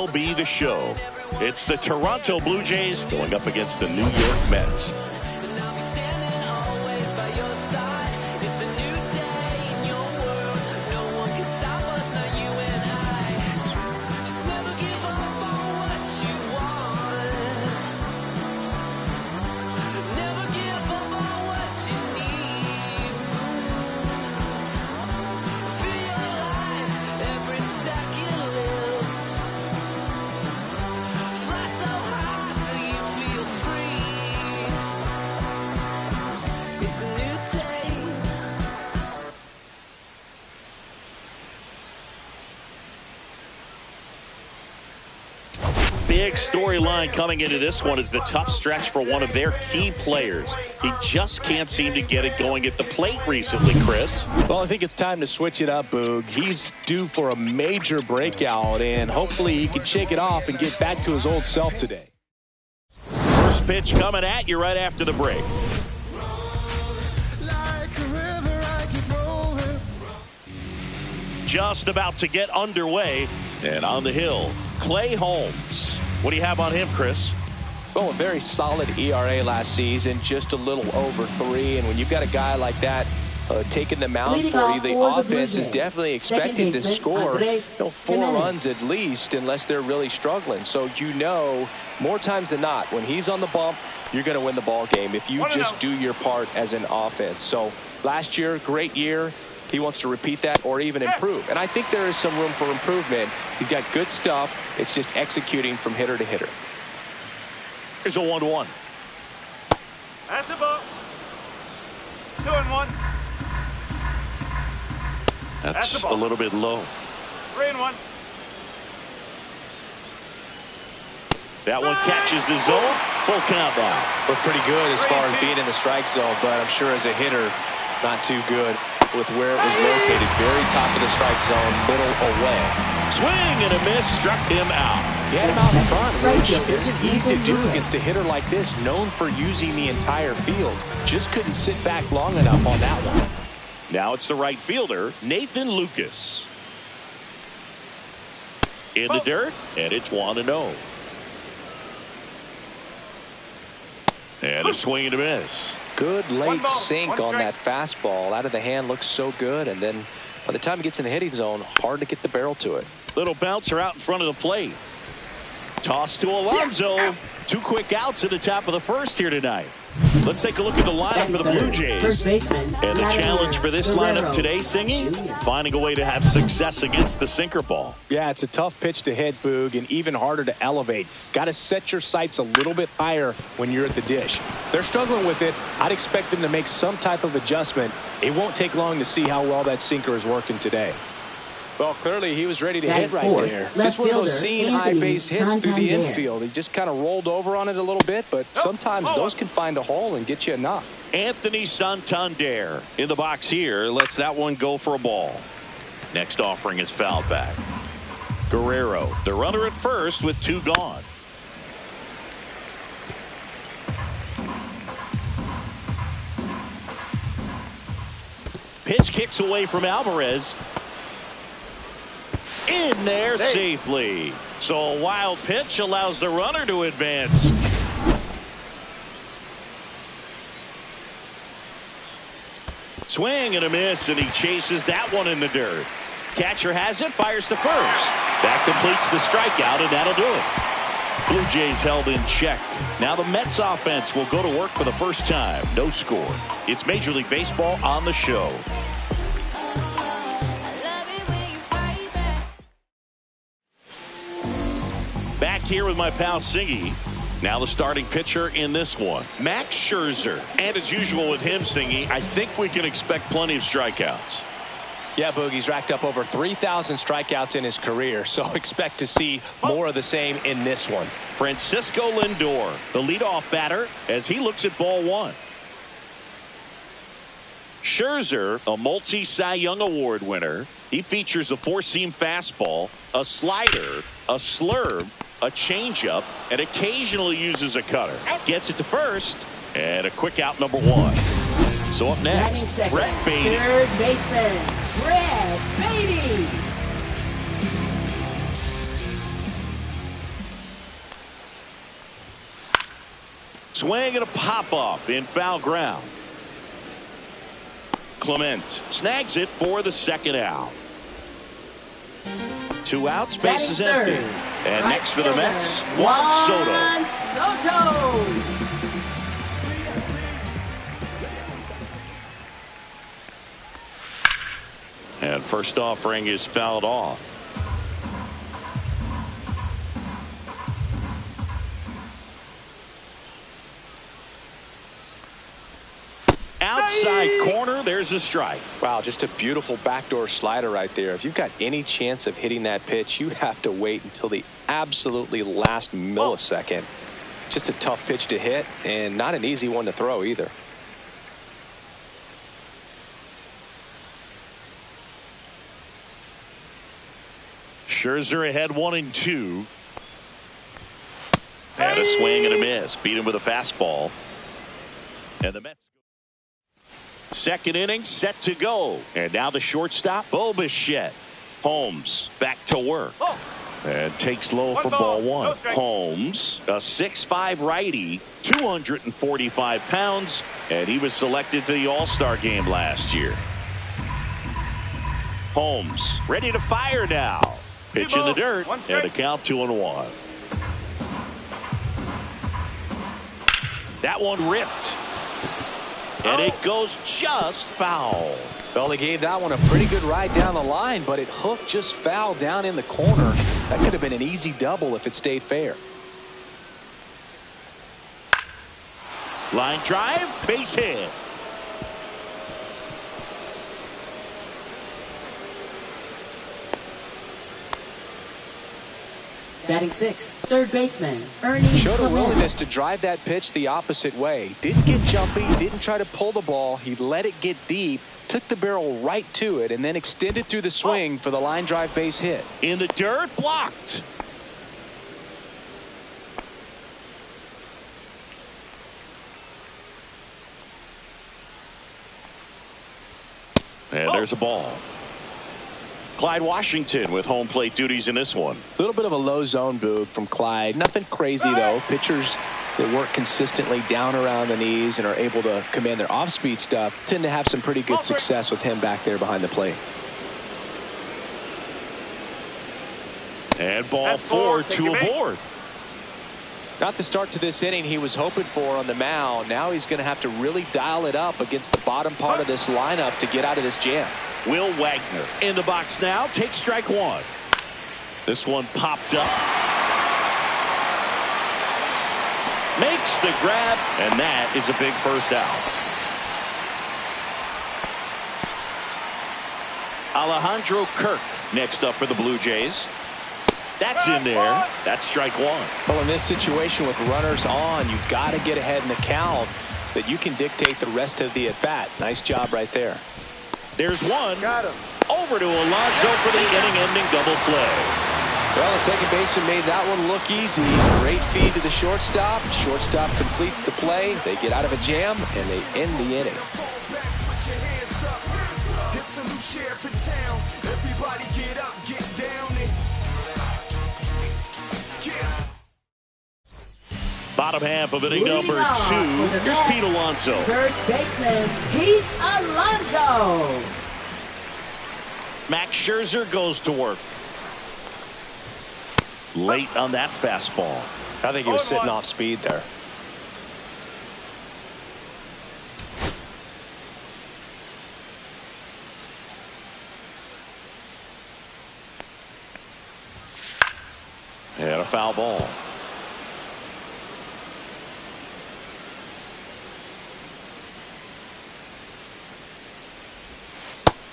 MLB The Show. It's the Toronto Blue Jays going up against the New York Mets. Big storyline coming into this one is the tough stretch for one of their key players. He just can't seem to get it going at the plate recently, Chris. Well, I think it's time to switch it up, Boog. He's due for a major breakout, and hopefully he can shake it off and get back to his old self today. First pitch coming at you right after the break. Just about to get underway, and on the hill, Clay Holmes. What do you have on him, Chris? Well, a very solid ERA last season, just a little over 3. And when you've got a guy like that taking the mound for you, the offense is definitely expected to score 4 runs at least, unless they're really struggling. So more times than not, when he's on the bump, you're going to win the ball game if you just do your part as an offense. So last year, great year. He wants to repeat that or even improve. And I think there is some room for improvement. He's got good stuff. It's just executing from hitter to hitter. Here's a 1-1. That's a ball. 2-1. That's a little bit low. 3-1. That one catches the zone. Full count now. Looked pretty good as far as being in the strike zone, but I'm sure as a hitter, not too good with where it was located. Very top of the strike zone, middle away. Swing and a miss, struck him out. He had him out in front, which isn't easy to do against a hitter like this, known for using the entire field. Just couldn't sit back long enough on that one. Now it's the right fielder, Nathan Lucas. In the dirt, and it's 1-0. And a swing and a miss. Good late sink on that fastball. Out of the hand, looks so good. And then by the time he gets in the hitting zone, hard to get the barrel to it. Little bouncer out in front of the plate. Toss to Alonso. 2 quick outs at the top of the first here tonight. Let's take a look at the lineup for the Blue Jays. And the challenge for this lineup today, Singy, finding a way to have success against the sinker ball. Yeah, it's a tough pitch to hit, Boog, and even harder to elevate. Got to set your sights a little bit higher when you're at the dish. They're struggling with it. I'd expect them to make some type of adjustment. It won't take long to see how well that sinker is working today. Well, clearly he was ready to hit right there. Just one of those seeing high base hits through the infield. He just kind of rolled over on it a little bit, but sometimes those can find a hole and get you a knock. Anthony Santander in the box here. Lets that one go for a ball. Next offering is fouled back. Guerrero, the runner at first with 2 gone. Pitch kicks away from Alvarez. In there safely. So a wild pitch allows the runner to advance. Swing and a miss, and he chases that one in the dirt. Catcher has it, fires to first. That completes the strikeout, and that'll do it. Blue Jays held in check. Now the Mets offense will go to work for the first time. No score. It's Major League Baseball on the show. Back here with my pal Singy. Now the starting pitcher in this one, Max Scherzer. And as usual with him, Singy, I think we can expect plenty of strikeouts. Yeah, Boogie's racked up over 3,000 strikeouts in his career, so expect to see more of the same in this one. Francisco Lindor, the leadoff batter, as he looks at ball 1. Scherzer, a multi-Cy Young Award winner. He features a 4-seam fastball, a slider, a slurve, a changeup, and occasionally uses a cutter. Gets it to first, and a quick out number 1. So up next, Brett Baty. Third baseman, Brett Baty. Swing and a pop-off in foul ground. Clement snags it for the second out. 2 outs, base is empty. And right next for the Mets, Juan Soto. And first offering is fouled off. Outside corner, there's a strike. Wow, just a beautiful backdoor slider right there. If you've got any chance of hitting that pitch, you have to wait until the absolutely last millisecond. Just a tough pitch to hit and not an easy one to throw either. Scherzer ahead 1-2. And a swing and a miss. Beat him with a fastball. And the Mets. Second inning set to go. And now the shortstop, Bo Bichette. Holmes back to work. And takes low for ball one. Holmes, a 6'5" righty, 245 pounds. And he was selected for the All-Star game last year. Holmes ready to fire now. Pitch in the dirt. And a count 2-1. That one ripped. And it goes just foul. Well, they gave that one a pretty good ride down the line, but it hooked just foul down in the corner. That could have been an easy double if it stayed fair. Line drive, base hit. Batting sixth, third baseman, Ernie Showed a Clement. willingness to drive that pitch the opposite way. Didn't get jumpy, didn't try to pull the ball. He let it get deep, took the barrel right to it, and then extended through the swing for the line drive base hit. In the dirt, blocked. And there's a ball. Clyde Washington with home plate duties in this one. A little bit of a low zone boog from Clyde. Nothing crazy, though. Pitchers that work consistently down around the knees and are able to command their off-speed stuff tend to have some pretty good success with him back there behind the plate. And ball four to aboard. Not the start to this inning he was hoping for on the mound. Now he's going to have to really dial it up against the bottom part of this lineup to get out of this jam. Will Wagner in the box now. Takes strike one. This one popped up. Makes the grab, and that is a big first out. Alejandro Kirk next up for the Blue Jays. That's in there. That's strike one. Well, in this situation with runners on, you've got to get ahead in the count so that you can dictate the rest of the at-bat. Nice job right there. There's one. Got him. Over to Alonso for the inning-ending double play. Well, the second baseman made that one look easy. Great feed to the shortstop. Shortstop completes the play. They get out of a jam, and they end the inning. Bottom half of inning number two. Here's Pete Alonso. First baseman, Pete Alonso. Max Scherzer goes to work. Late on that fastball. I think he was sitting off speed there. And a foul ball.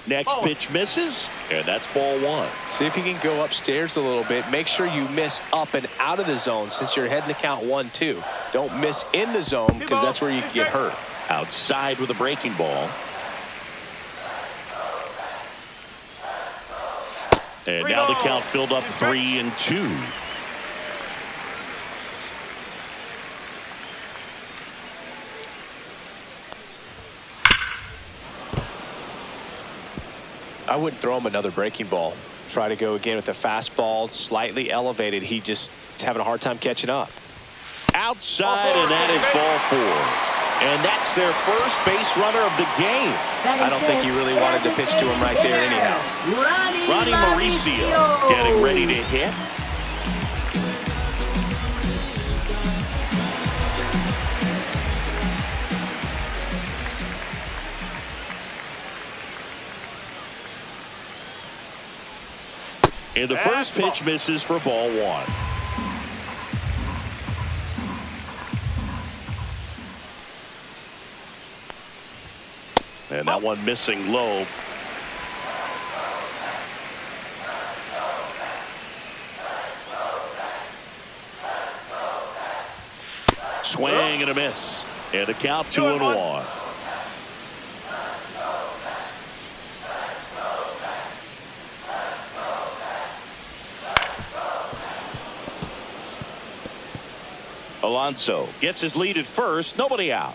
Next pitch misses, and that's ball one. See if you can go upstairs a little bit. Make sure you miss up and out of the zone since you're heading to count 1-2. Don't miss in the zone because that's where you can get hurt. Outside with a breaking ball. And now the count filled up 3-2. I wouldn't throw him another breaking ball. Try to go again with the fastball slightly elevated. He just is having a hard time catching up. Outside, and that is ball 4. And that's their first base runner of the game. I don't think he really wanted to pitch to him right there anyhow. Ronnie Mauricio getting ready to hit. And the first pitch misses for ball 1. And that one missing low. Swing and a miss. And a count 2-1. Alonso gets his lead at first. Nobody out.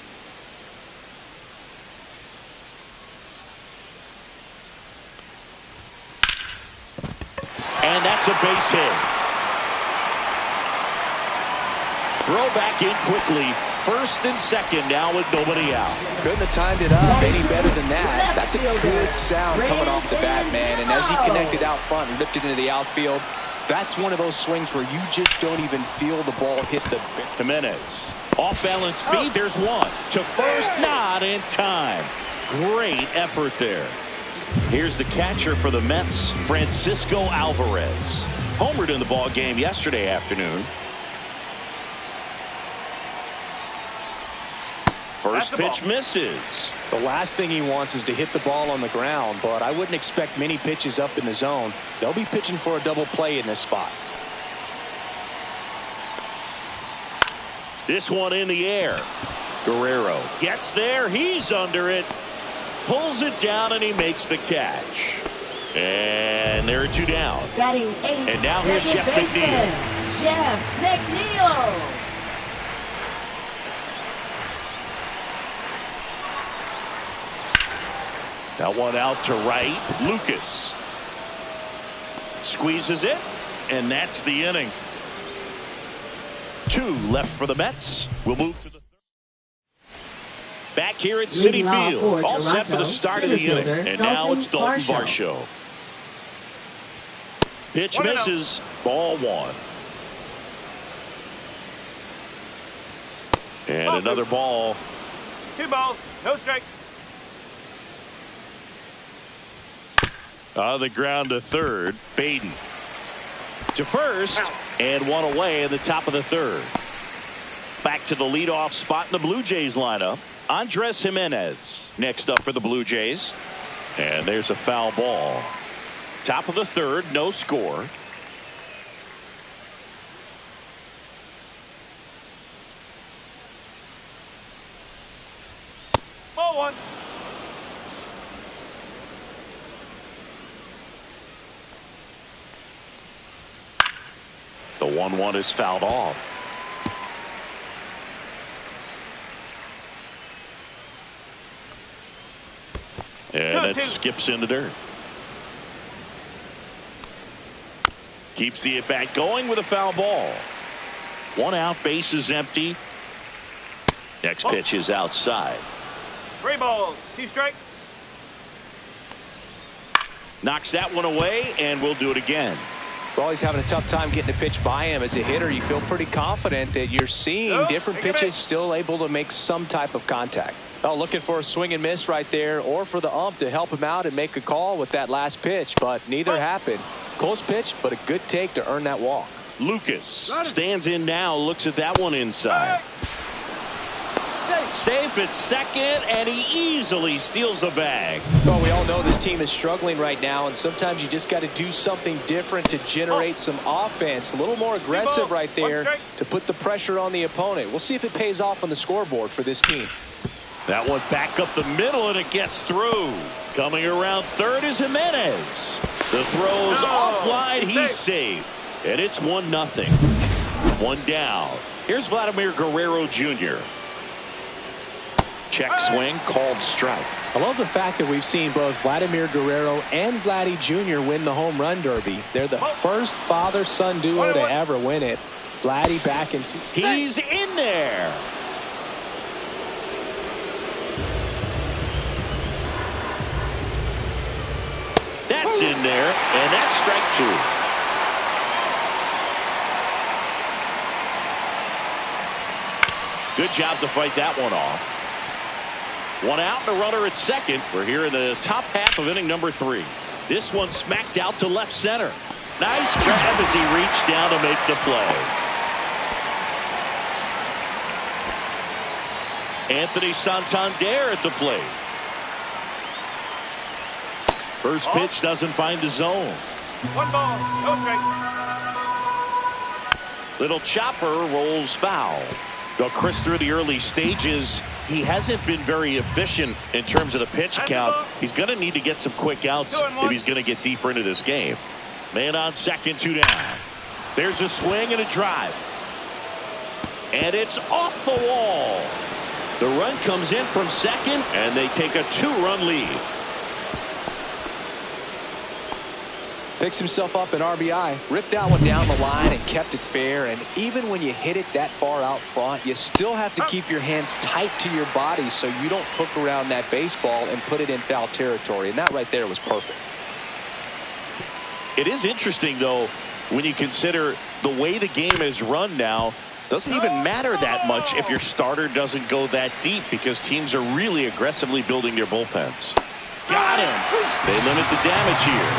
And that's a base hit. Throw back in quickly. First and second now with nobody out. Couldn't have timed it up any better than that. That's a good sound coming off the bat, man. And as he connected out front and lifted into the outfield, that's one of those swings where you just don't even feel the ball hit the... Jimenez. Off balance feed. There's one. To first, not in time. Great effort there. Here's the catcher for the Mets, Francisco Alvarez. Homered in the ball game yesterday afternoon. First pitch misses. The last thing he wants is to hit the ball on the ground, but I wouldn't expect many pitches up in the zone. They'll be pitching for a double play in this spot. This one in the air. Guerrero gets there. He's under it. Pulls it down and he makes the catch. And there are 2 down. Batting 8. And now here's Jeff McNeil. Jeff McNeil. That one out to right. Lucas squeezes it, and that's the inning. 2 left for the Mets. We'll move to the third. Back here at Citi Field, all set for the start of the inning. And now it's Dalton Varsho. Pitch misses. Ball 1. And another ball. 2 balls, no strikes. On the ground to third. Baden to first, and one away in the top of the third. Back to the leadoff spot in the Blue Jays lineup. Andres Jimenez next up for the Blue Jays. And there's a foul ball. Top of the third, no score. Ball 1. The 1-1 is fouled off. And it skips in the dirt. Keeps the at-bat going with a foul ball. 1 out, base is empty. Next pitch is outside. 3 balls, 2 strikes. Knocks that one away, and we'll do it again. Well, he's having a tough time getting a pitch by him. As a hitter, you feel pretty confident that you're seeing different pitches still able to make some type of contact. Well, looking for a swing and miss right there, or for the ump to help him out and make a call with that last pitch, but neither happened. Close pitch, but a good take to earn that walk. Lucas stands in now, looks at that one inside. Safe at second, and he easily steals the bag. Well, we all know this team is struggling right now, and sometimes you just got to do something different to generate some offense. A little more aggressive right there to put the pressure on the opponent. We'll see if it pays off on the scoreboard for this team. That one back up the middle, and it gets through. Coming around third is Jimenez. The throw's offline. He's safe. And it's 1-0. 1 down. Here's Vladimir Guerrero Jr. Check swing, called strike. I love the fact that we've seen both Vladimir Guerrero and Vladdy Jr. win the home run derby. They're the first father-son duo to ever win it. Vladdy back into. He's in there. That's in there, and that's strike 2. Good job to fight that one off. 1 out and a runner at second. We're here in the top half of inning number 3. This one smacked out to left center. Nice grab as he reached down to make the play. Anthony Santander at the plate. First pitch doesn't find the zone. 1 ball, no strike. Little chopper rolls foul. Well, Chris, through the early stages, he hasn't been very efficient in terms of the pitch count. He's going to need to get some quick outs if he's going to get deeper into this game. Man on second, 2 down. There's a swing and a drive. And it's off the wall. The run comes in from second, and they take a 2-run lead. Picks himself up an RBI. Ripped that one down the line and kept it fair. And even when you hit it that far out front, you still have to keep your hands tight to your body so you don't hook around that baseball and put it in foul territory. And that right there was perfect. It is interesting, though, when you consider the way the game is run now. Doesn't even matter that much if your starter doesn't go that deep, because teams are really aggressively building their bullpens. Got him. They limit the damage here.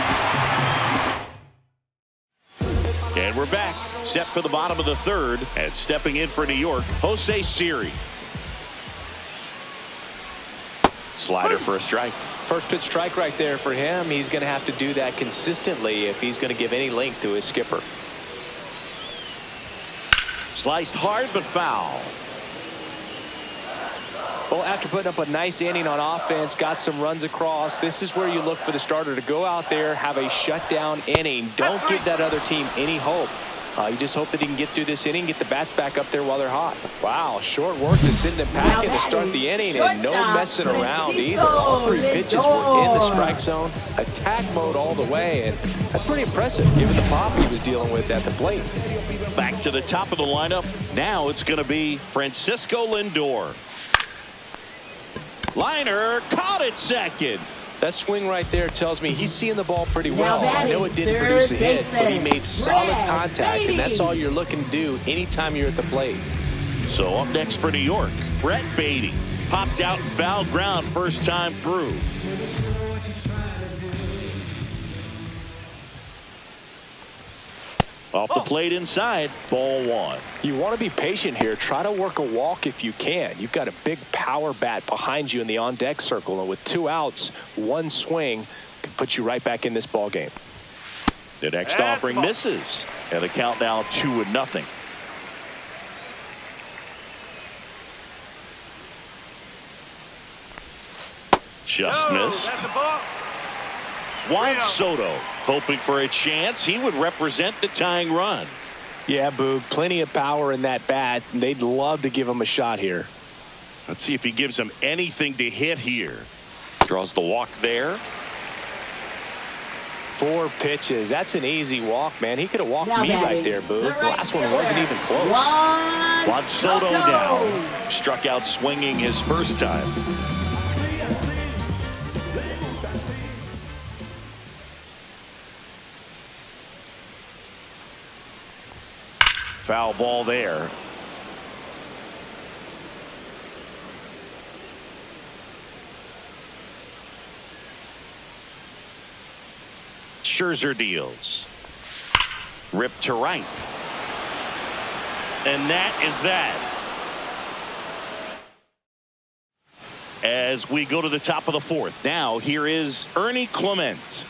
And we're back, set for the bottom of the 3rd, and stepping in for New York, Jose Siri. Slider for a strike. First pitch strike right there for him. He's going to have to do that consistently if he's going to give any length to his skipper. Sliced hard but foul. Well, after putting up a nice inning on offense, got some runs across, this is where you look for the starter to go out there, have a shutdown inning. Don't give that other team any hope. You just hope that he can get through this inning, get the bats back up there while they're hot. Wow, short work to send them packing to start the inning, and no messing around either. All 3 pitches were in the strike zone, attack mode all the way, and that's pretty impressive given the pop he was dealing with at the plate. Back to the top of the lineup. Now it's going to be Francisco Lindor. Liner caught it second. That swing right there tells me he's seeing the ball pretty well. I know it didn't produce a hit, but he made solid contact, and that's all you're looking to do anytime you're at the plate. So up next for New York, Brett Baty. Popped out foul ground first time through. Off the plate inside, ball 1. You want to be patient here. Try to work a walk if you can. You've got a big power bat behind you in the on-deck circle, and with 2 outs, 1 swing can put you right back in this ball game. The next offering misses, and the count now 2-0. Just missed. Juan Soto hoping for a chance. He would represent the tying run. Yeah, Boog, plenty of power in that bat. They'd love to give him a shot here. Let's see if he gives him anything to hit here. Draws the walk there. 4 pitches. That's an easy walk, man. He could have walked me right there, Boog. The last one wasn't even close. Juan Soto down. Struck out swinging his first time. Foul ball there. Scherzer deals. Rip to right. And that is that. As we go to the top of the 4th. Now here is Ernie Clement.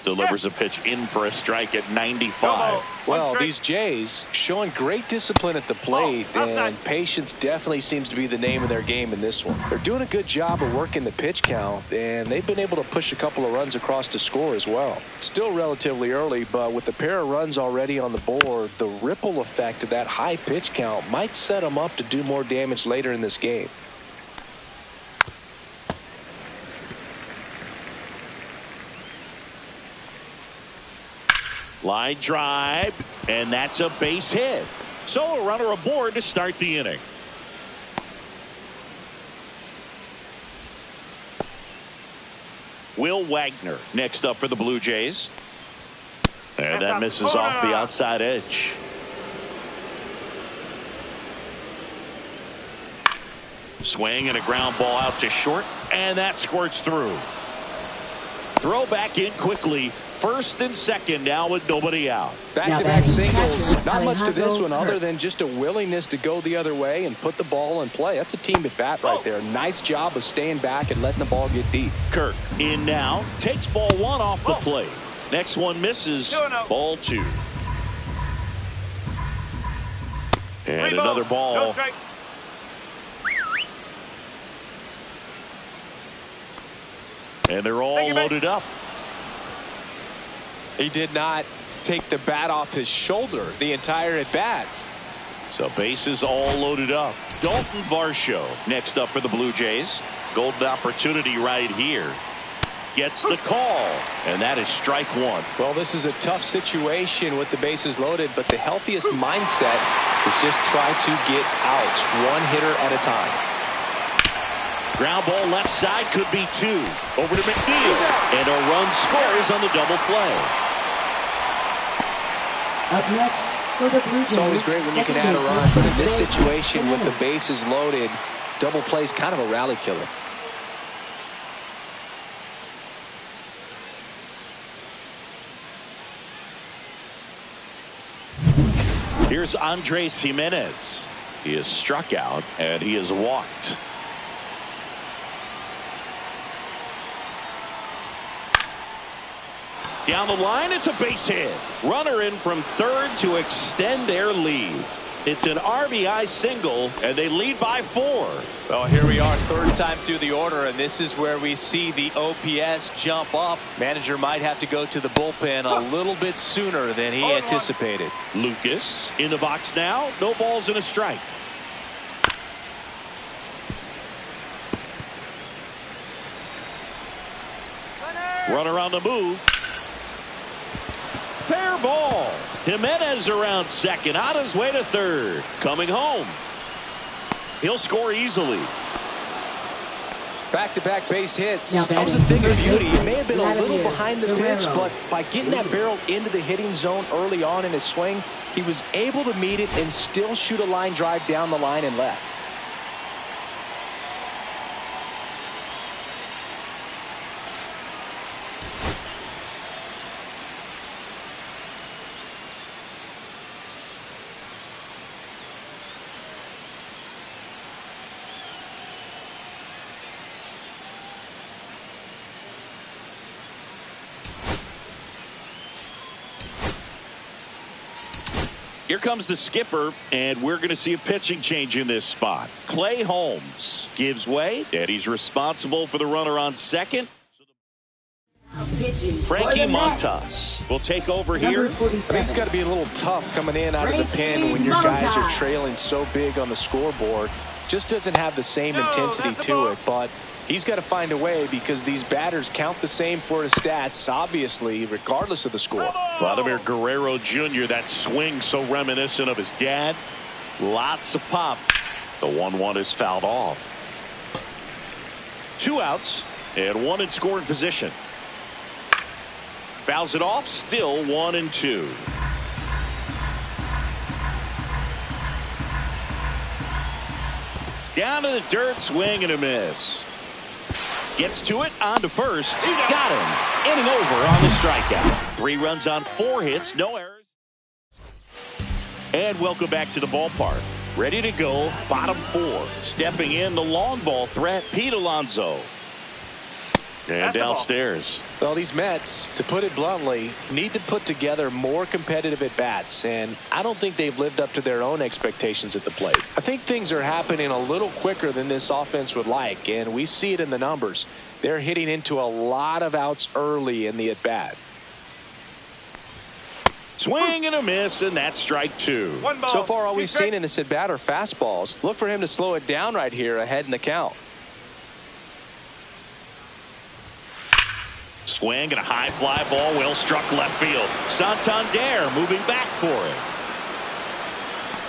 Delivers a pitch in for a strike at 95. Well, these Jays showing great discipline at the plate, and patience definitely seems to be the name of their game in this one. They're doing a good job of working the pitch count, and they've been able to push a couple of runs across to score as well. Still relatively early, but with the pair of runs already on the board, the ripple effect of that high pitch count might set them up to do more damage later in this game. Line drive, and that's a base hit. So a runner aboard to start the inning. Will Wagner next up for the Blue Jays. And that misses off the outside edge. Swing and a ground ball out to short, and that squirts through. Throw back in quickly. First and second now with nobody out. Back-to-back singles. Not much to this one other than just a willingness to go the other way and put the ball in play. That's a team at bat right there. Nice job of staying back and letting the ball get deep. Kirk in now. Takes ball one off the plate. Next one misses. Ball two. And another ball. And they're all loaded up. He did not take the bat off his shoulder the entire at bat. So bases all loaded up. Dalton Varsho next up for the Blue Jays. Golden opportunity right here. Gets the call, and that is strike one. Well, this is a tough situation with the bases loaded, but the healthiest mindset is just try to get outs one hitter at a time. Ground ball left side, could be two. Over to McNeil, and a run scores on the double play. Up next for the Blue Jays. It's always great when you can add a run, but in this situation with the bases loaded, double play is kind of a rally killer. Here's Andres Gimenez. He is struck out, and he is walked. Down the line, it's a base hit. Runner in from third to extend their lead. It's an RBI single, and they lead by 4. Well, here we are, third time through the order, and this is where we see the OPS jump up. Manager might have to go to the bullpen a little bit sooner than he anticipated. Lucas in the box now. No balls and a strike. Runner on the move. Fair ball. Gimenez around second, on his way to third. Coming home. He'll score easily. Back-to-back base hits. That was a thing of beauty. It may have been a little behind the pitch, but by getting that barrel into the hitting zone early on in his swing, he was able to meet it and still shoot a line drive down the line and left. Here comes the skipper, and we're going to see a pitching change in this spot. Clay Holmes gives way, and he's responsible for the runner on second. Frankie Montas will take over here. I think it's got to be a little tough coming in out of the pen when your guys are trailing so big on the scoreboard. Just doesn't have the same intensity to it, but he's got to find a way because these batters count the same for his stats, obviously, regardless of the score. Vladimir Guerrero Jr., that swing so reminiscent of his dad. Lots of pop. The 1-1 is fouled off. 2 outs and 1 in scoring position. Fouls it off, still 1-2. Down to the dirt, swing and a miss. Gets to it, on to first. Got him. Inning over on the strikeout. 3 runs on 4 hits, no errors. And welcome back to the ballpark. Ready to go, bottom 4. Stepping in, the long ball threat, Pete Alonso. And downstairs. Well, these Mets, to put it bluntly, need to put together more competitive at-bats, and I don't think they've lived up to their own expectations at the plate. I think things are happening a little quicker than this offense would like, and we see it in the numbers. They're hitting into a lot of outs early in the at-bat. Swing and a miss, and that's strike 2. So far, all we've seen in this at-bat are fastballs. Look for him to slow it down right here ahead in the count. Swing and a high fly ball, well struck left field. Santander moving back for it.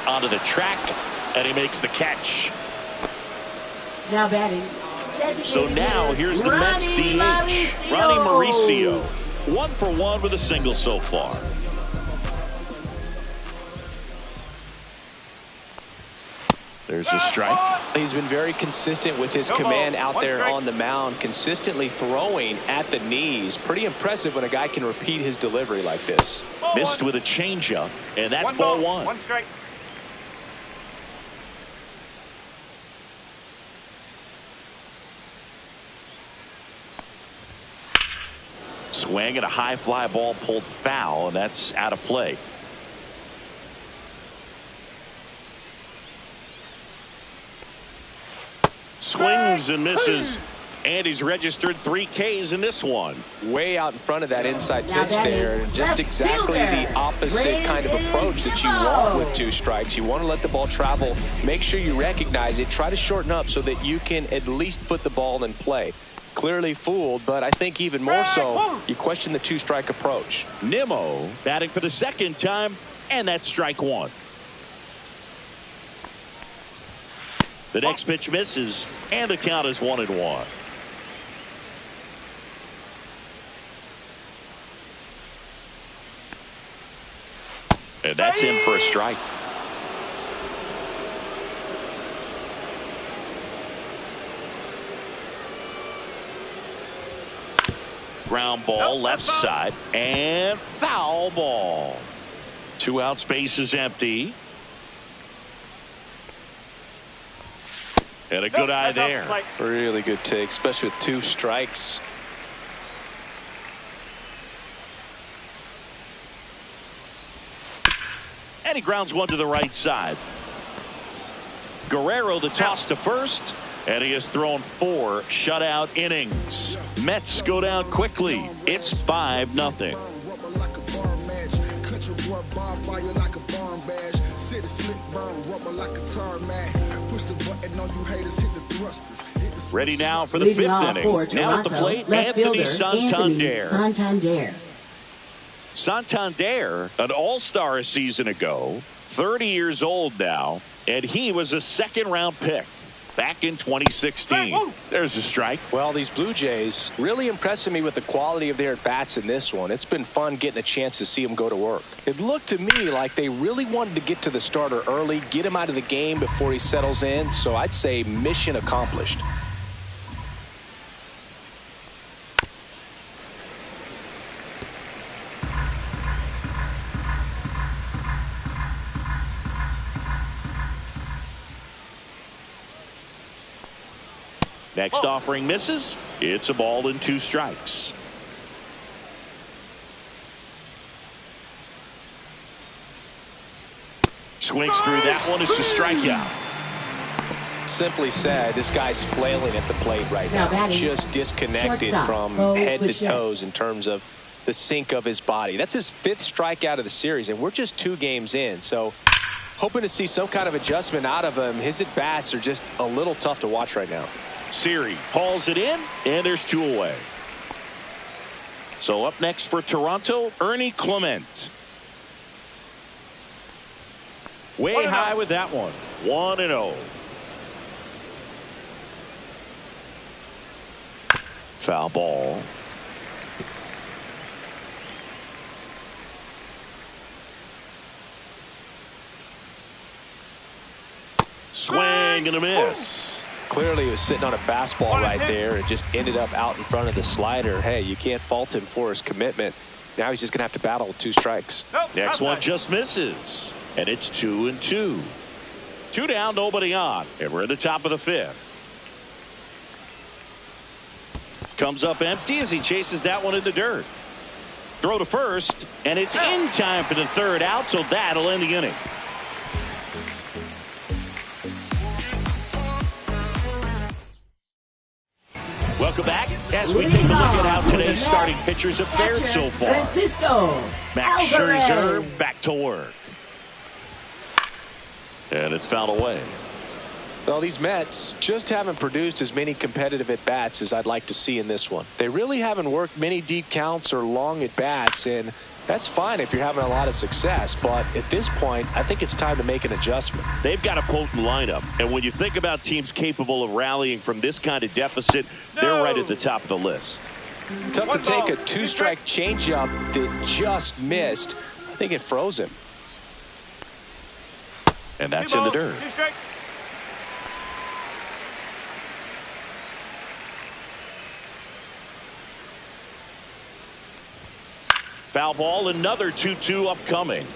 Onto the track, and he makes the catch. Now batting. So now here's the Mets DH, Ronnie Mauricio. 1 for 1 with a single so far. There's a strike. He's been very consistent with his command out there on the mound, consistently throwing at the knees. Pretty impressive when a guy can repeat his delivery like this. Missed with a changeup, and that's ball one. 1 strike. Swing and a high fly ball pulled foul, and that's out of play. Swings and misses, and he's registered 3 Ks in this one. Way out in front of that inside pitch there, and just exactly the opposite kind of approach that you want with 2 strikes. You want to let the ball travel, make sure you recognize it, try to shorten up so that you can at least put the ball in play. Clearly fooled, but I think even more so, you question the 2-strike approach. Nimmo batting for the 2nd time, and that's strike 1. The next pitch misses, and the count is 1-1. And that's in for a strike. Ground ball left side, and foul ball. 2 out, space is empty. And a good eye there. Really good take, especially with 2 strikes. And he grounds one to the right side. Guerrero the toss to first, and he has thrown 4 shutout innings. Mets go down quickly. It's 5-0. Ready now for the 5th inning. Now at the plate, Anthony Santander. Santander, an all-star a season ago, 30 years old now, and he was a 2nd-round pick back in 2016. There's a strike. Well, these Blue Jays really impressing me with the quality of their at-bats in this one. It's been fun getting a chance to see them go to work. It looked to me like they really wanted to get to the starter early, get him out of the game before he settles in, so I'd say mission accomplished. Next offering misses. It's a ball and 2 strikes. Swings through that one. It's a strikeout. Simply said, this guy's flailing at the plate right now. Just disconnected from head to toes in terms of the sink of his body. That's his 5th strikeout of the series, and we're just 2 games in. So hoping to see some kind of adjustment out of him. His at-bats are just a little tough to watch right now. Siri hauls it in, and there's 2 away. So up next for Toronto, Ernie Clement. Way high with that one. 1-0. Foul ball. Swing and a miss. Clearly he was sitting on a fastball right there and just ended up out in front of the slider. Hey, you can't fault him for his commitment. Now he's just going to have to battle with 2 strikes. Next one just misses. And it's 2-2. 2 down, nobody on. And we're at the top of the 5th. Comes up empty as he chases that one in the dirt. Throw to first, and it's in time for the 3rd out, so that'll end the inning. Welcome back as we take a look at how today's starting pitchers have fared so far. Francisco Max Scherzer back to work. And it's fouled away. Well, these Mets just haven't produced as many competitive at-bats as I'd like to see in this one. They really haven't worked many deep counts or long at-bats, and that's fine if you're having a lot of success. But at this point, I think it's time to make an adjustment. They've got a potent lineup, and when you think about teams capable of rallying from this kind of deficit, they're right at the top of the list. Tough to take a two-strike changeup that just missed. I think it froze him. And that's in the dirt. Foul ball, another 2-2 upcoming.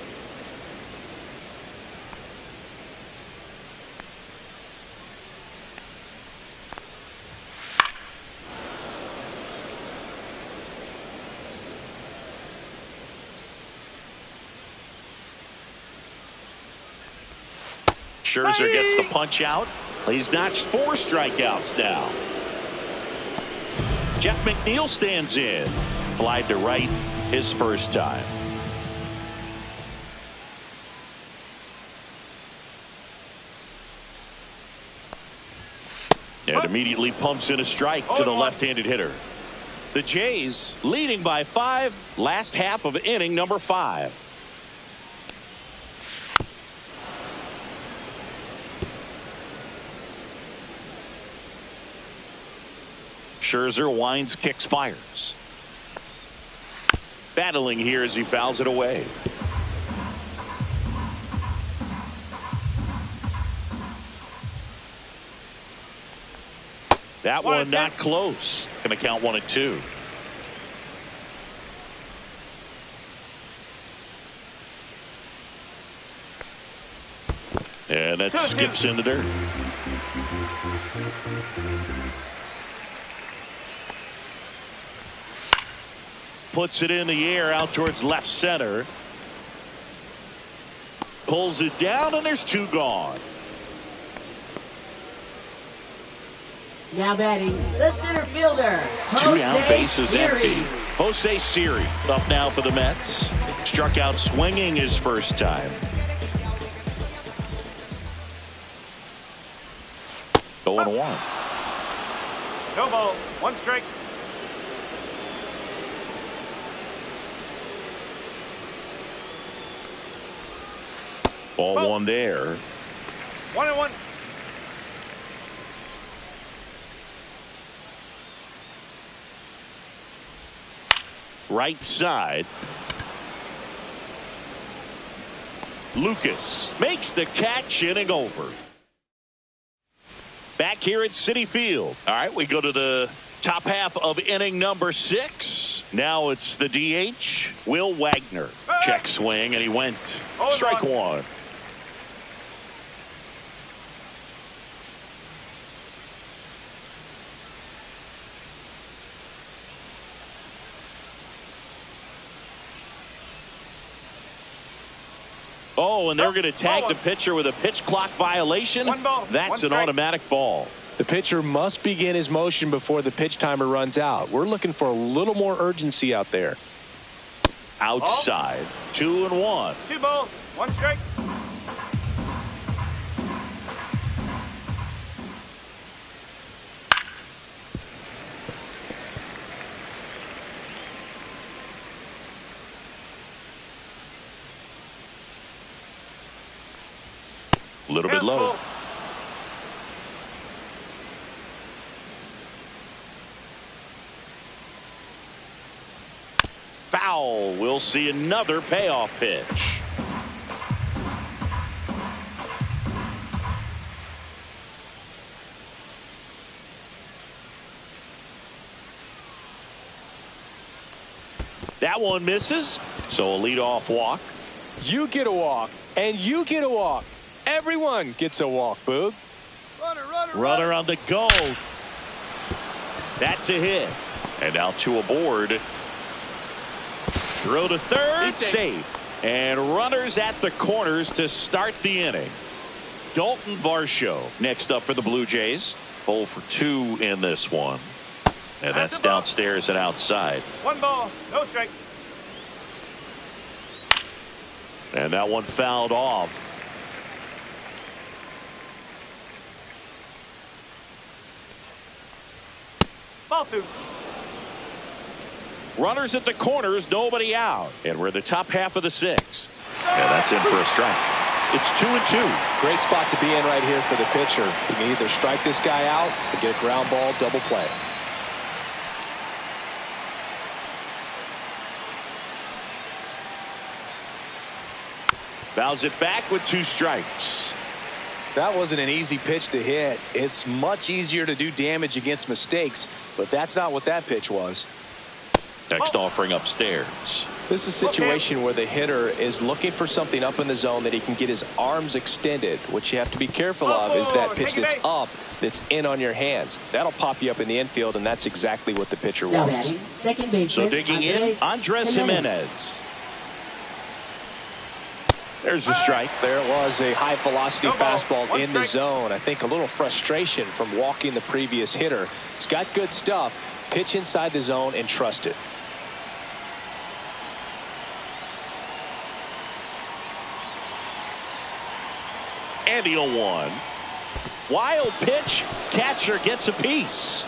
Scherzer gets the punch out. He's notched 4 strikeouts now. Jeff McNeil stands in. Flied to right his first time. And immediately pumps in a strike to the left-handed hitter. The Jays leading by 5, last half of inning number 5. Scherzer winds, kicks, fires. Battling here as he fouls it away. That one not close. Going to count 1-2. And that skips in the dirt. Puts it in the air out towards left center. Pulls it down, and there's 2 gone. Now batting, the center fielder, 2 down, Jose bases Siri. empty. Jose Siri up now for the Mets. Struck out swinging his first time. 0-1. No ball, 1 strike. Ball 1 there. 1-1. Right side. Lucas makes the catch, inning over. Back here at Citi Field. All right, we go to the top half of inning number 6. Now it's the DH, Will Wagner. Check swing, and he went. Strike 1. Oh, and they're going to tag the pitcher with a pitch clock violation. That's an automatic ball. The pitcher must begin his motion before the pitch timer runs out. We're looking for a little more urgency out there. Outside, 2-1. 2 balls, 1 strike. A little bit low. Foul. We'll see another payoff pitch. That one misses, so a leadoff walk. You get a walk, and you get a walk. Everyone gets a walk, Boog. Runner on the go. That's a hit. And now 2 aboard. Throw to third, safe. And runners at the corners to start the inning. Dalton Varsho next up for the Blue Jays. 0 for 2 in this one. And that's downstairs and outside. 1 ball, no strike. And that one fouled off. Ball 2. Runners at the corners, nobody out. And we're in the top half of the 6th. Yeah, that's in for a strike. It's 2-2. Great spot to be in right here for the pitcher. You can either strike this guy out or get a ground ball, double play. Fouls it back with 2 strikes. That wasn't an easy pitch to hit. It's much easier to do damage against mistakes, but that's not what that pitch was. Next offering upstairs. This is a situation where the hitter is looking for something up in the zone that he can get his arms extended. What you have to be careful of is that pitch that's up, that's in on your hands. That'll pop you up in the infield, and that's exactly what the pitcher wants. Second baseman, So digging in, Andres Gimenez. There's a strike. There it was, a high velocity No ball. fastball 1 in the strike. zone. I think a little frustration from walking the previous hitter. He's got good stuff. Pitch inside the zone and trust it. And the 0-1. Wild pitch. Catcher gets a piece.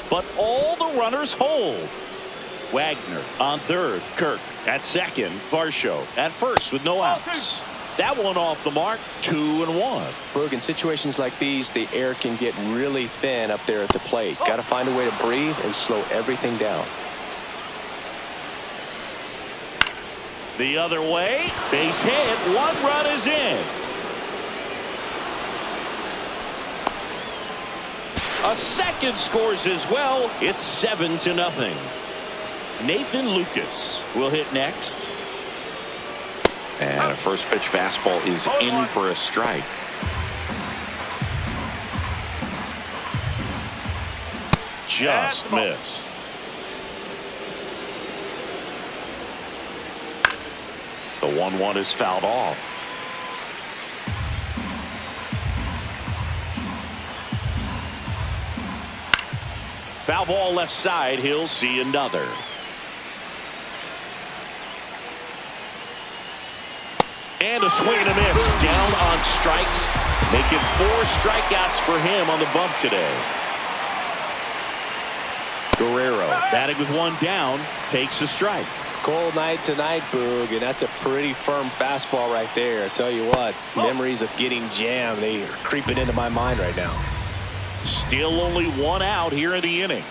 But all the runners hold. Wagner on third. Kirk at second. Varsho at first with no outs. That one off the mark. 2-1. Boog, in situations like these, the air can get really thin up there at the plate. Got to find a way to breathe and slow everything down. The other way. Base hit. 1 run is in. A second scores as well. It's 7-0. Nathan Lucas will hit next. And a first pitch fastball is in for a strike. Just missed. The 1-1 is fouled off. Foul ball left side. He'll see another. And a swing and a miss. Down on strikes. Making 4 strikeouts for him on the bump today. Guerrero batting with 1 down. Takes a strike. Cold night tonight, Boog, and that's a pretty firm fastball right there. I tell you what, memories of getting jammed, they are creeping into my mind right now. Still only 1 out here in the inning.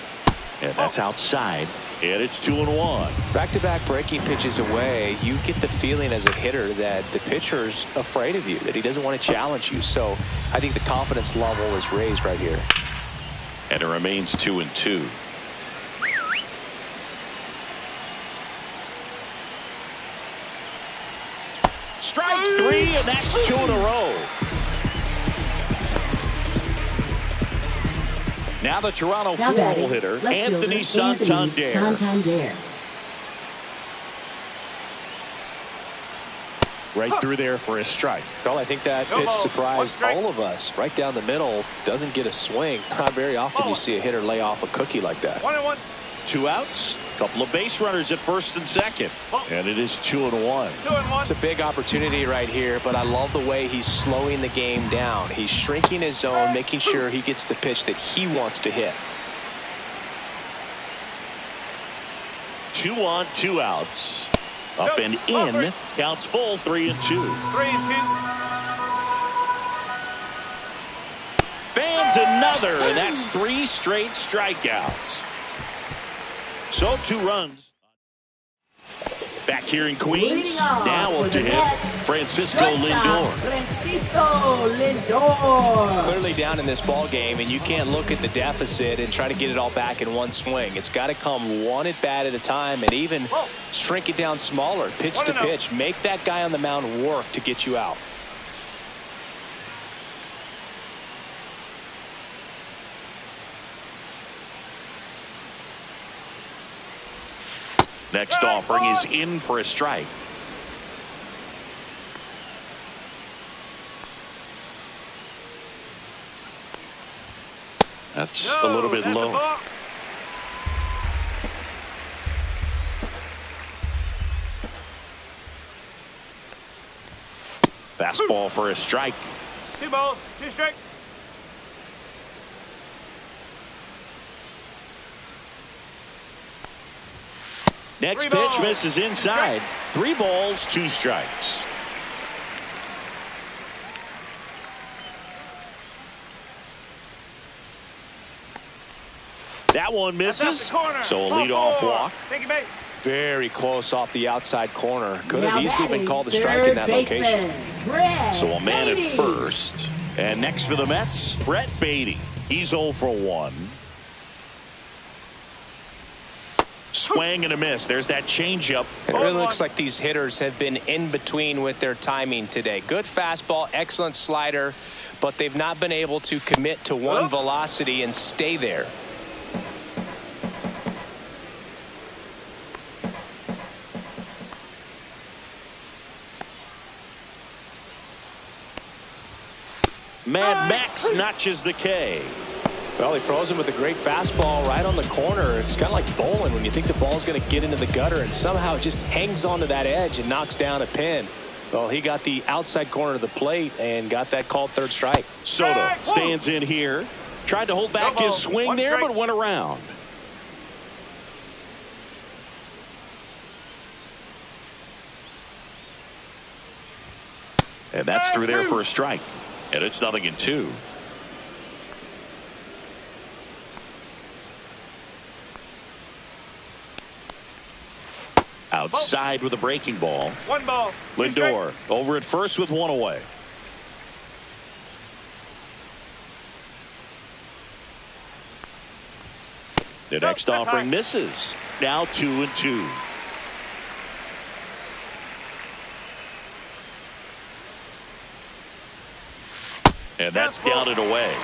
And that's outside. And it's 2-1. Back-to-back breaking pitches away, you get the feeling as a hitter that the pitcher's afraid of you, that he doesn't want to challenge you. So I think the confidence level is raised right here. And it remains 2-2. Strike 3, and that's 2 in a row. Now the Toronto full hitter, Anthony Santander. Right through there for a strike. Well, I think that pitch surprised all of us. Right down the middle, doesn't get a swing. Not very often you see a hitter lay off a cookie like that. 1-1. 2 outs. Couple of base runners at first and second. And it is 2-1. 2-1. It's a big opportunity right here, but I love the way he's slowing the game down. He's shrinking his zone, making sure he gets the pitch that he wants to hit. 2 on, 2 outs. Up and in. Counts full. 3-2. 3-2. Fans another, and that's 3 straight strikeouts. So 2 runs. Back here in Queens. Now up to hit Francisco Lindor. Francisco Lindor. Clearly down in this ball game, and you can't look at the deficit and try to get it all back in one swing. It's got to come 1 at bat at a time, and even shrink it down smaller, pitch to pitch. Make that guy on the mound work to get you out. Next offering is in for a strike. That's a little bit low. Fastball for a strike. 2 balls, 2 strikes. Next Three pitch balls. misses inside. 3 balls, 2 strikes. That one That's out misses. the corner. So a Ball leadoff 4. walk. Take it back. Very close off the outside corner. Could have Now easily been batting, called a strike in that third location. baseman, Brett So a man at Beatty. first. And next for the Mets, Brett Beatty. He's 0 for 1. Swing and a miss. There's that changeup. It really looks like these hitters have been in between with their timing today. Good fastball, excellent slider, but they've not been able to commit to one velocity and stay there. Mad Max notches the K. Well, he froze him with a great fastball right on the corner. It's kind of like bowling when you think the ball's going to get into the gutter and somehow it just hangs onto that edge and knocks down a pin. Well, he got the outside corner of the plate and got that called third strike. Soto stands in here. Tried to hold back his swing One there, strike. but went around. And that's through there for a strike. And it's 0-2. Outside with a breaking ball. 1 ball. 2 Lindor over at first with 1 away. The next offering misses. Now 2-2. And that's down and away.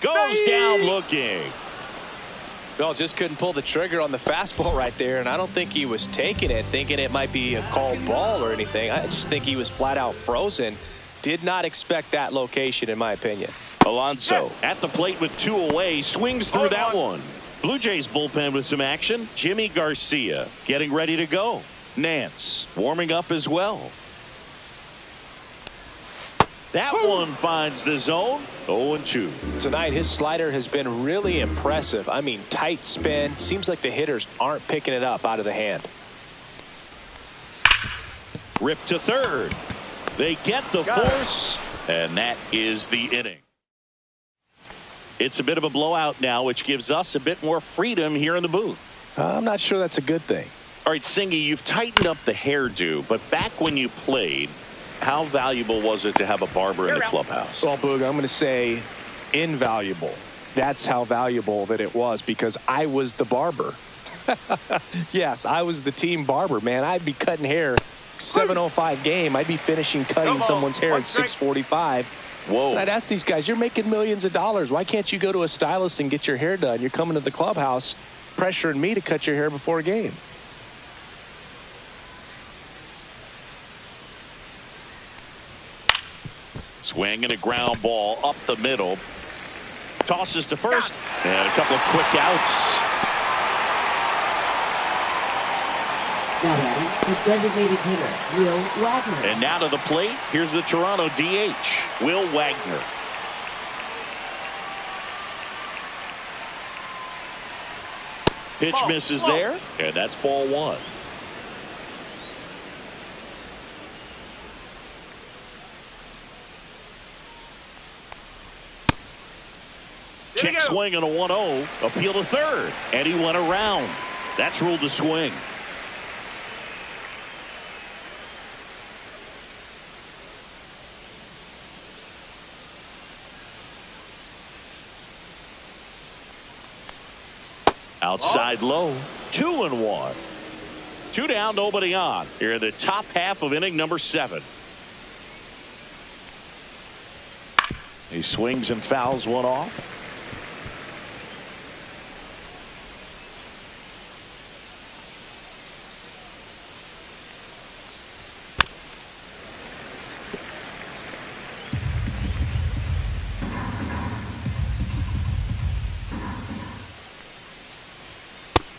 Goes down looking. Well, just couldn't pull the trigger on the fastball right there, and I don't think he was taking it, thinking it might be a called ball or anything. I just think he was flat out frozen. Did not expect that location, in my opinion. Alonso at the plate with 2 away, swings through that one. Blue Jays bullpen with some action. Jimmy Garcia getting ready to go. Nance warming up as well. That one finds the zone. 0-2. Tonight, his slider has been really impressive. I mean, tight spin. Seems like the hitters aren't picking it up out of the hand. Rip to third. They get the force, and that is the inning. It's a bit of a blowout now, which gives us a bit more freedom here in the booth. I'm not sure that's a good thing. All right, Singy, you've tightened up the hairdo, but back when you played, how valuable was it to have a barber in the clubhouse? Well, Boog, I'm going to say invaluable. That's how valuable that it was because I was the barber. Yes, I was the team barber, man. I'd be cutting hair 7:05 game. I'd be finishing cutting someone's hair at 6:45. Whoa. And I'd ask these guys, you're making millions of dollars. Why can't you go to a stylist and get your hair done? You're coming to the clubhouse pressuring me to cut your hair before a game. Swing and a ground ball up the middle. Tosses to first. And a couple of quick outs. Now batting, the designated hitter, Will Wagner. And now to the plate. Here's the Toronto DH, Will Wagner. Pitch misses there. And that's ball 1. Check swing on a 1-0. Appeal to third. And he went around. That's ruled a swing. Outside low. 2-1. 2 down, nobody on. Here in the top half of inning number 7. He swings and fouls one off.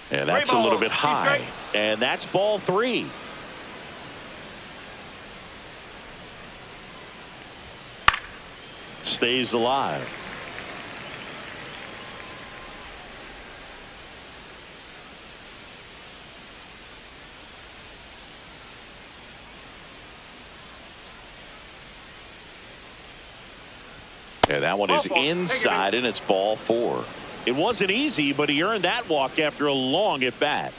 And that's a little bit high. And that's ball 3. stays alive. And that one is inside, and it's ball 4. It wasn't easy, but he earned that walk after a long at bat.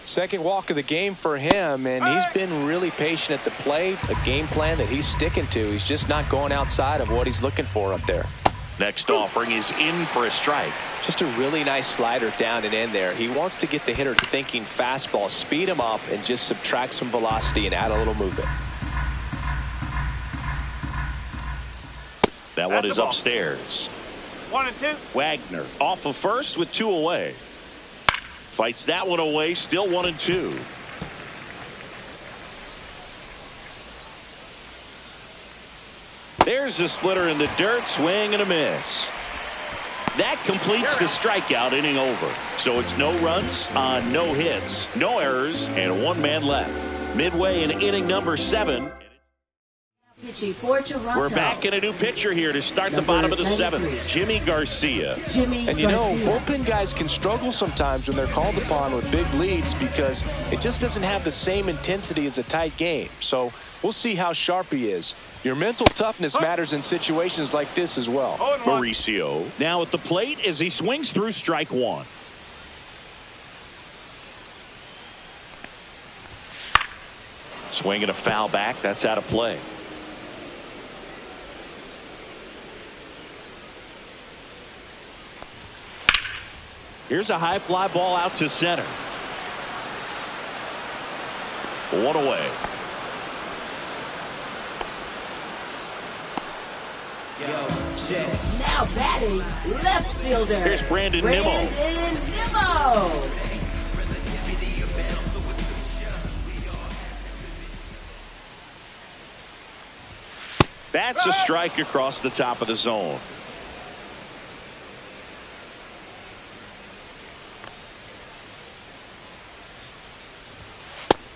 Second walk of the game for him, and he's been really patient at the plate. A game plan that he's sticking to. He's just not going outside of what he's looking for up there. Next offering is in for a strike. Just a really nice slider down and in there. He wants to get the hitter thinking fastball, speed him up, and just subtract some velocity and add a little movement. That one is upstairs. 1 and 2. Wagner off of first with 2 away. Fights that one away, still 1 and 2. There's a splitter in the dirt, swing and a miss. That completes the strikeout inning over. So it's no runs on no hits, no errors, and 1 man left. Midway in inning number 7. Pitching for Toronto. We're back in a new pitcher here to start the bottom of the 7th. Jimmy Garcia. And you know, bullpen guys can struggle sometimes when they're called upon with big leads because it just doesn't have the same intensity as a tight game. So we'll see how sharp he is. Your mental toughness matters in situations like this as well. Mauricio now at the plate as he swings through strike 1. Swinging a foul back. That's out of play. Here's a high fly ball out to center. 1 away. Now batting, left fielder. Here's Brandon Nimmo. That's a strike across the top of the zone.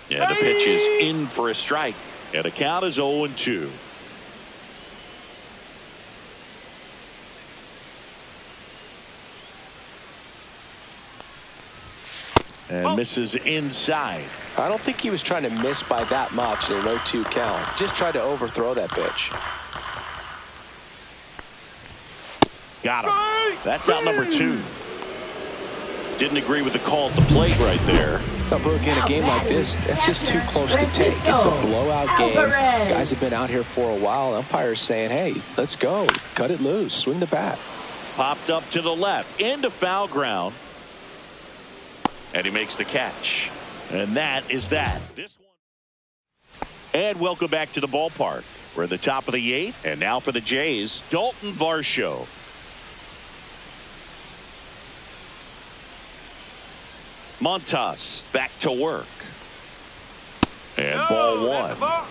Yeah, the pitch is in for a strike. And the count is 0-2. And misses inside. I don't think he was trying to miss by that much in a 0-2 count. Just tried to overthrow that pitch. Got him. That's out number 2. Didn't agree with the call at the plate right there. But Brooke, in a game like this, that's just too close to take. It's a blowout game. Guys have been out here for a while. Umpires saying, hey, let's go. Cut it loose. Swing the bat. Popped up to the left. Into foul ground. And he makes the catch. And that is that. This one. And welcome back to the ballpark. We're at the top of the 8th. And now for the Jays, Dalton Varsho. Montas back to work. And ball 1. Ball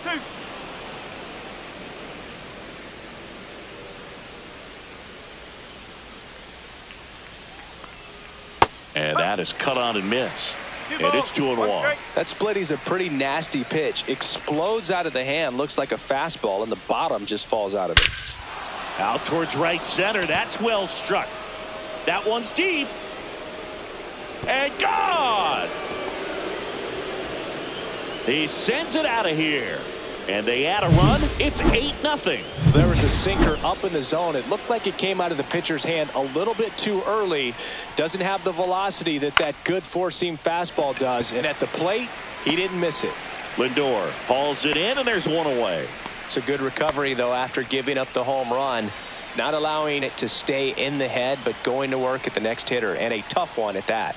2. And that is cut on and missed. And it's 2-1. That splitty's a pretty nasty pitch. Explodes out of the hand. Looks like a fastball, and the bottom just falls out of it. Out towards right center. That's well struck. That one's deep. And gone. He sends it out of here. And they add a run. It's 8-0. There was a sinker up in the zone. It looked like it came out of the pitcher's hand a little bit too early. Doesn't have the velocity that good four-seam fastball does. And at the plate, he didn't miss it. Lindor hauls it in, and there's 1 away. It's a good recovery, though, after giving up the home run. Not allowing it to stay in the head, but going to work at the next hitter. And a tough one at that.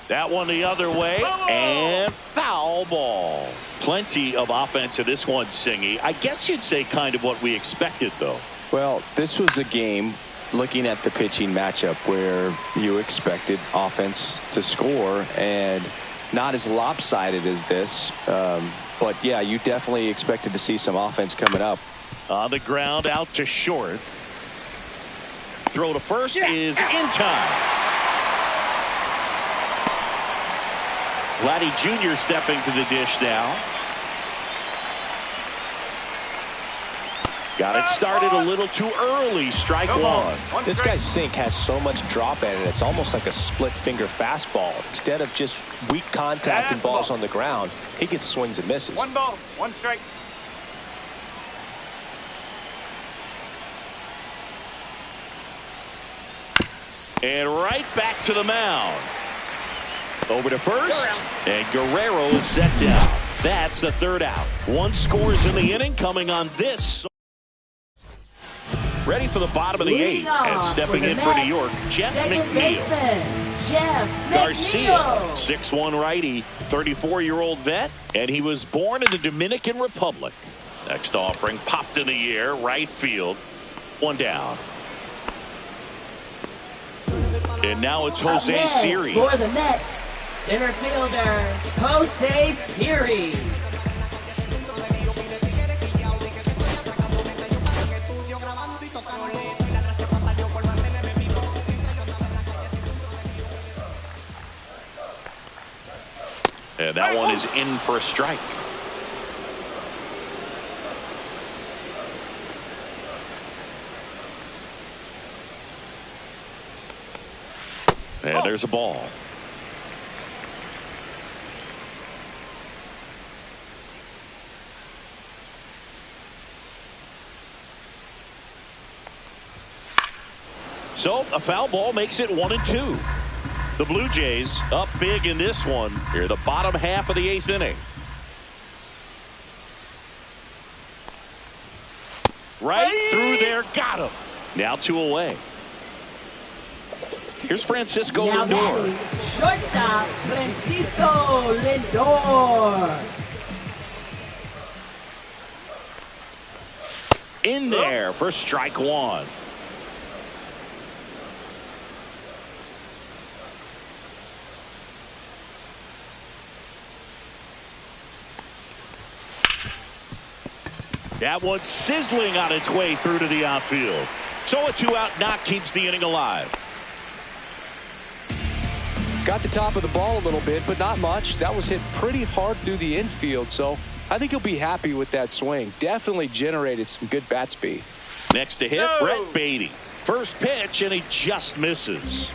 That one the other way, and foul ball. Plenty of offense in this one, Singy. I guess you'd say kind of what we expected, though. Well, this was a game, looking at the pitching matchup, where you expected offense to score, and not as lopsided as this. But, yeah, you definitely expected to see some offense coming up. On the ground, out to short. Throw to first is in time. Vladdy Jr. stepping to the dish now. Got it started a little too early. Strike one. This guy's sink has so much drop in it. It's almost like a split finger fastball. Instead of just weak contact and balls on the ground, he gets swings and misses. 1 ball, 1 strike. And right back to the mound. Over to first, and Guerrero is set down. That's the 3rd out. 1 scores in the inning coming on this. Ready for the bottom of the 8th, and stepping in for New York, Jeff McNeil. Garcia, 6'1" righty, 34-year-old vet, and he was born in the Dominican Republic. Next offering popped in the air, right field. 1 down. And now it's Jose Siri. For the Mets, center fielder, Jose Siri. And that one is in for a strike. And there's a ball. So a foul ball makes it 1-2. The Blue Jays up big in this one here, the bottom half of the 8th inning. Right through there, got him. Now 2 away. Here's Francisco Lindor. Shortstop, Francisco Lindor. In there for strike 1. That one sizzling on its way through to the outfield. So a 2-out knock keeps the inning alive. Got the top of the ball a little bit, but not much. That was hit pretty hard through the infield, so I think he'll be happy with that swing. Definitely generated some good bat speed. Next to hit, Brett Baty. First pitch, and he just misses.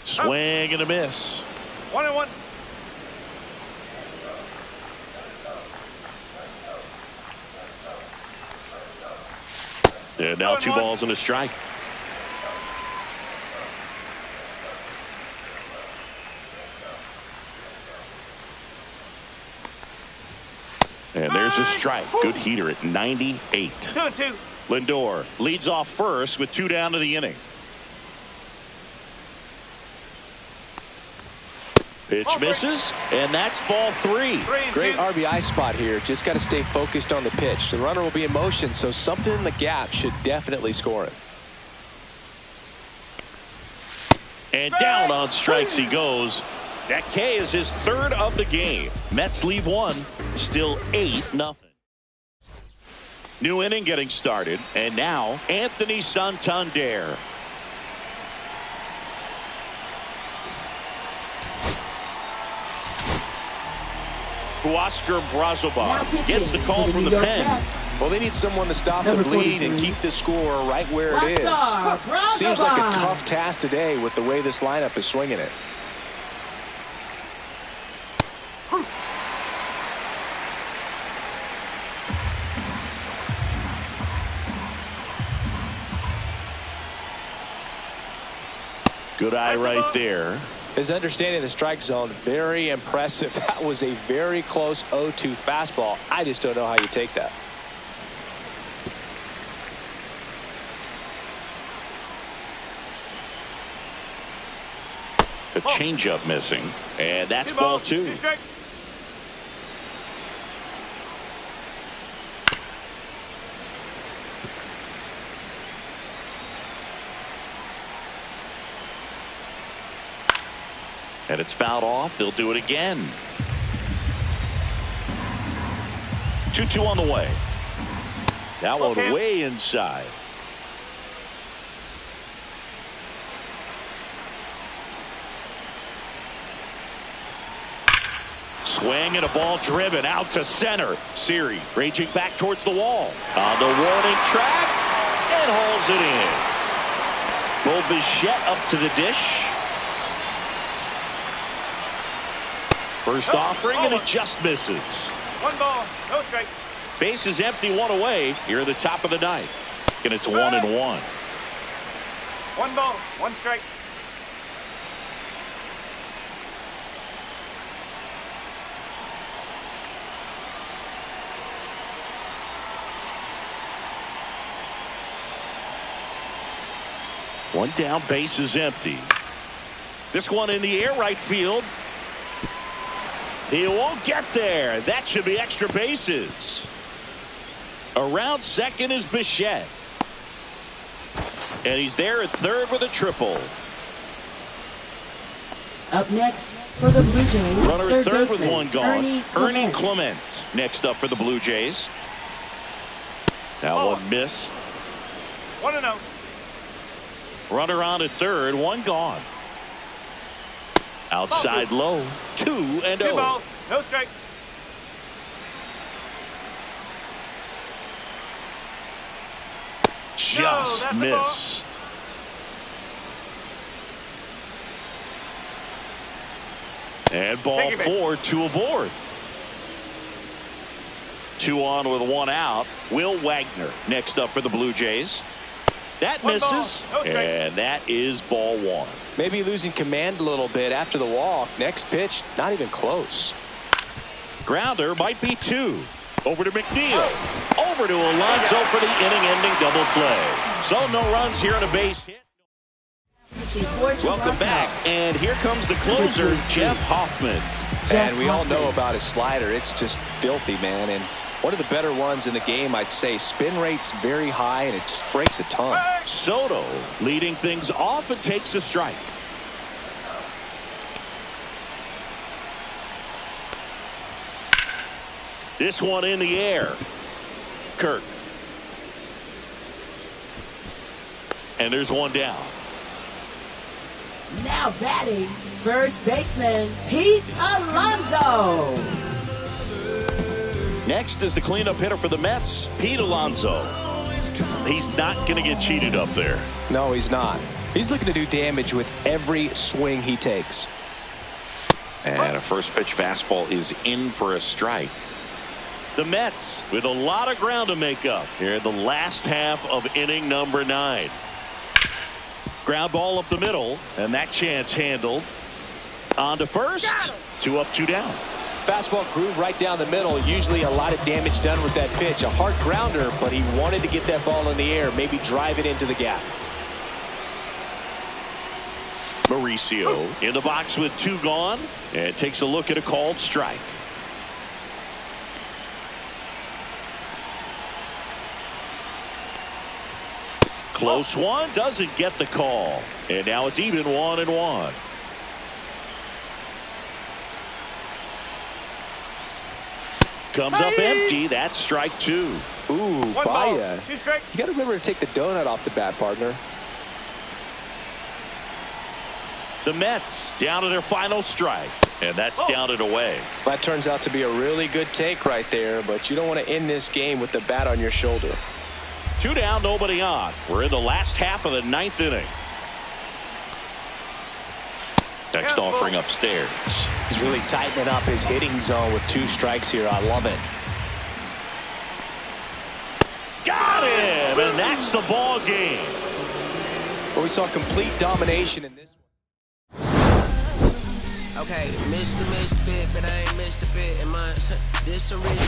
Swing and a miss. 1-1. And now 2 balls and a strike. And there's a strike. Good heater at 98. 2-2. Lindor leads off first with 2 down to the inning. Pitch misses, and that's ball 3. Great RBI spot here. Just got to stay focused on the pitch. The runner will be in motion, so something in the gap should definitely score it. And down on strikes he goes. That K is his 3rd of the game. Mets leave 1, still 8-0. New inning getting started, and now Anthony Santander. Oscar Brazoban gets the call from the pen. Well, they need someone to stop the bleed and keep the score right where it is. Seems like a tough task today with the way this lineup is swinging it. Good eye right there. His understanding of the strike zone, very impressive. That was a very close 0-2 fastball. I just don't know how you take that. A changeup missing, and that's ball 2. And it's fouled off. They'll do it again. 2-2 on the way. That one way inside. Swing and a ball driven out to center. Siri raging back towards the wall. On the warning track and hauls it in. Bo Bichette up to the dish. First offering and it just misses. 1 ball, no strike. Base is empty, 1 away here at the top of the ninth. And it's 1-1. 1 ball, 1 strike. One down, base is empty. This one in the air, right field. He won't get there. That should be extra bases. Around second is Bichette. And he's there at third with a triple. Up next for the Blue Jays, Runner at third with baseman, 1 gone. Ernie Clement next up for the Blue Jays. That one missed. 1-0. Runner on at third, 1 gone. Outside low, 2-0. 2 balls, no strike. Just missed. And ball 4, 2 aboard. 2 on with 1 out. Will Wagner next up for the Blue Jays. That misses, and that is ball 1. Maybe losing command a little bit after the walk. Next pitch, not even close. Grounder might be 2. Over to McNeil. Over to Alonso for the inning-ending double play. So no runs here on a base hit. Welcome back, and here comes the closer, Jeff Hoffman. And we all know about his slider. It's just filthy, man. And one of the better ones in the game, I'd say. Spin rate's very high, and it just breaks a ton. Soto leading things off and takes a strike. This one in the air. Kirk. And there's 1 down. Now batting, first baseman, Pete Alonso. Next is the cleanup hitter for the Mets, Pete Alonso. He's not going to get cheated up there. No, he's not. He's looking to do damage with every swing he takes. And a first pitch fastball is in for a strike. The Mets with a lot of ground to make up here in the last half of inning number 9. Ground ball up the middle, and that chance handled. On to first. 2 up, 2 down. Fastball groove right down the middle. Usually a lot of damage done with that pitch. A hard grounder, but he wanted to get that ball in the air, maybe drive it into the gap. Mauricio in the box with 2 gone, and takes a look at a called strike. Close one, doesn't get the call. And now it's even 1-1. Comes up empty. That's strike 2. Ooh, 1 ball, Baia. 2 strikes. You got to remember to take the donut off the bat, partner. The Mets down to their final strike. And that's down and away. That turns out to be a really good take right there, but you don't want to end this game with the bat on your shoulder. 2 down, nobody on. We're in the last half of the 9th inning. Next offering upstairs. He's really tightening up his hitting zone with 2 strikes here. I love it. Got him, and that's the ball game. Well, we saw complete domination in this one. Okay, Mr. Misfit, but I ain't Mr. Fit. This some rich.